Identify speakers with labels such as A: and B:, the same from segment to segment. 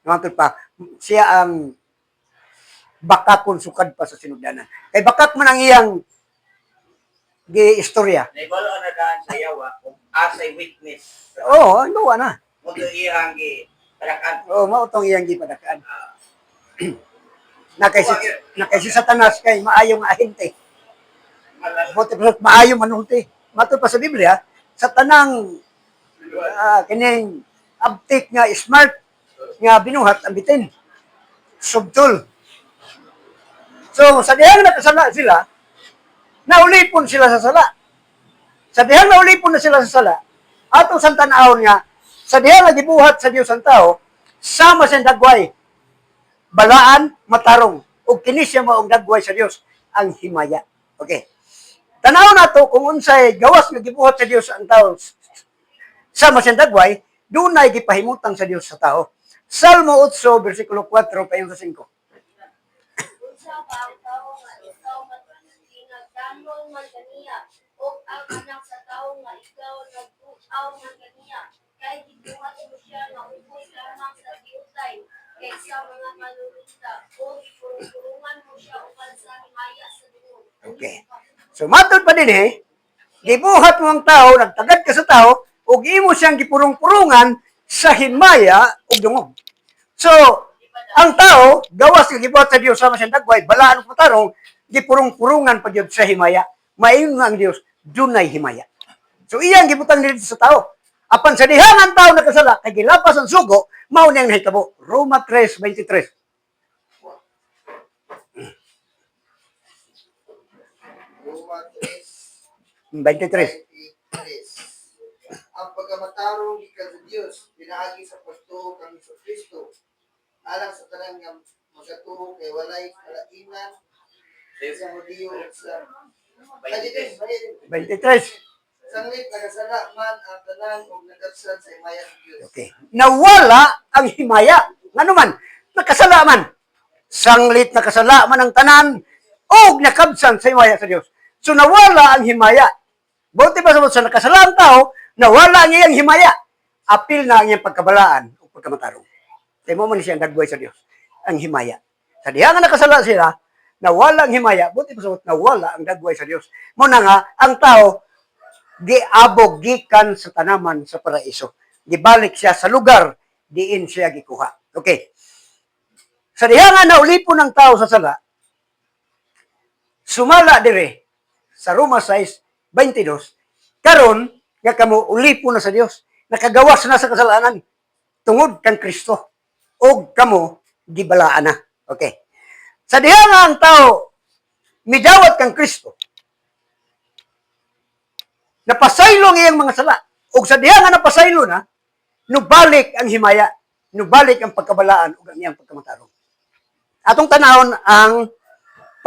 A: Namatod pa. Siya ang bakakon sukad pa sa sinugdanan. Kay bakak man ang iyang istorya.
B: Naibalo na daan sa yawa kung asay witness.
A: Oo, gawa na.
B: Mundo iyang padakan.
A: Oo, mautong iyang gipadakaan. Nakay si Satanas kay maayong ahente. Maayong manulti. Matod pa sa Biblia, sa tanang kining abtik nga smart nga binuhat ang bitin. Subtul. So, sa dihang nakasala sila, naulipon sila sa sala. Sa dihang naulipon na sila sa sala, atong santanahon nga, sa dihang nagibuhat sa Diyos ang tao, sama sa dagway, balaan, matarong, ug kini siya maong dagway sa Dios ang himaya. Okay. Tanaw nato kung unsay gawas nga gibuhat sa Dios ang tao sama sa dagway, dunay gipahimutang sa Dios sa tao. Salmo 8 bersikulo 4 payon sa 5.
C: Nagdanong man kaniya, o ang anak sa tao nga ikaw nagbuaw man kaniya, kay gibuhat mo siya nga ubos lamang sa diutay, kaysa mga manurista, o ipurungan mo siya upan sa himaya sa dungog.
A: Okay. So, matod pa din gibuhat mo ang tao, nagtagad ka sa tao, ug imo siyang gipurong-purungan sa himaya ug dungog. So, ang tao, gawas nga gibuhat sa Dios sama siyang dagway, balaan ug matarong, gipurong-purungan pa Dios sa himaya. Maayong nga ang Dios, dunay himaya. So, iyang gibutang dito sa tao. Apan sa dihang ang tao nakasala, kay gilapas ang sugo, mao niyang nahitabo. Roma 3:23.
D: Roma
A: 23.
D: 3:23. Ang pagkamatarong gikan sa Dios pinaagi sa pagtuo kang Kristo alang sa tanan nga magatuo kay walay kalainan sa Hudiyo ug sa 23.
A: 23.
D: Sanglit nagasala man ang tanan ug nagabsat sa himaya sa Dios.
A: Okay. Nawala ang himaya. Ngano man, nakasala man. Sanglit nakasala man ang tanan ug nakabsan sa himaya sa Dios. So nawala ang himaya. Buti pa sa nakasala ang tao, nawala ang iyang himaya. Apil na ang iyang pagkabalaan o pagkamatarong. Kaya mo man siya ang dagway sa Dios. Ang himaya. Sa diha nga nakasala sila, nawala ang himaya. Buti pa sa nawala ang dagway sa Dios. Muna nga, ang tao, giabog gikan sa tanaman sa paraiso. Gibalik siya sa lugar, diin siya gikuha. Okay. Sa diha nga naulipon ng tao sa sala, sumala dire sa Roma 6:22, karon nga kamo ulipon na sa Dios, nakagawas na sa kasalanan tungod kang Kristo og kamo gibalaan na. Okay. Sa diha nga ang tao midawat kang Kristo, napasaylo ang iyang mga sala. Ug sa diha nga napasaylo na, nubalik ang himaya, nubalik ang pagkabalaan ug ang iyang pagkamatarong. Atong tanawon ang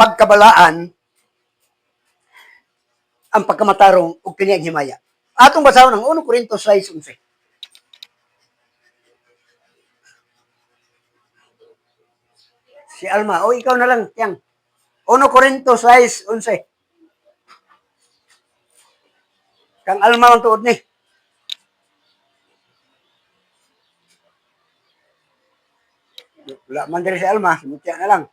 A: pagkabalaan, ang pagkamatarong ug kini ang himaya. Atong basahon ang 1 Corintios 6:11. Si Alma, o ikaw na lang, yang. 1 Corintios 6:11. Kang Alma ang tuod ni. Wala man diri si Alma, simutya na lang.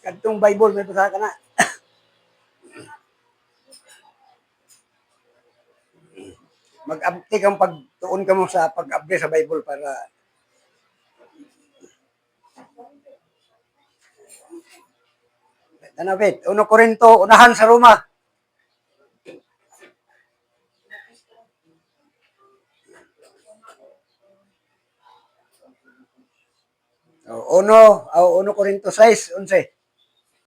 A: Kadtong Bible may basa ka na. Mag-update kang pagtuon ka mo sa pag-update sa Bible para tanapit. 1 Corinto, unahan sa Roma. O, 1 Corinto 6:11.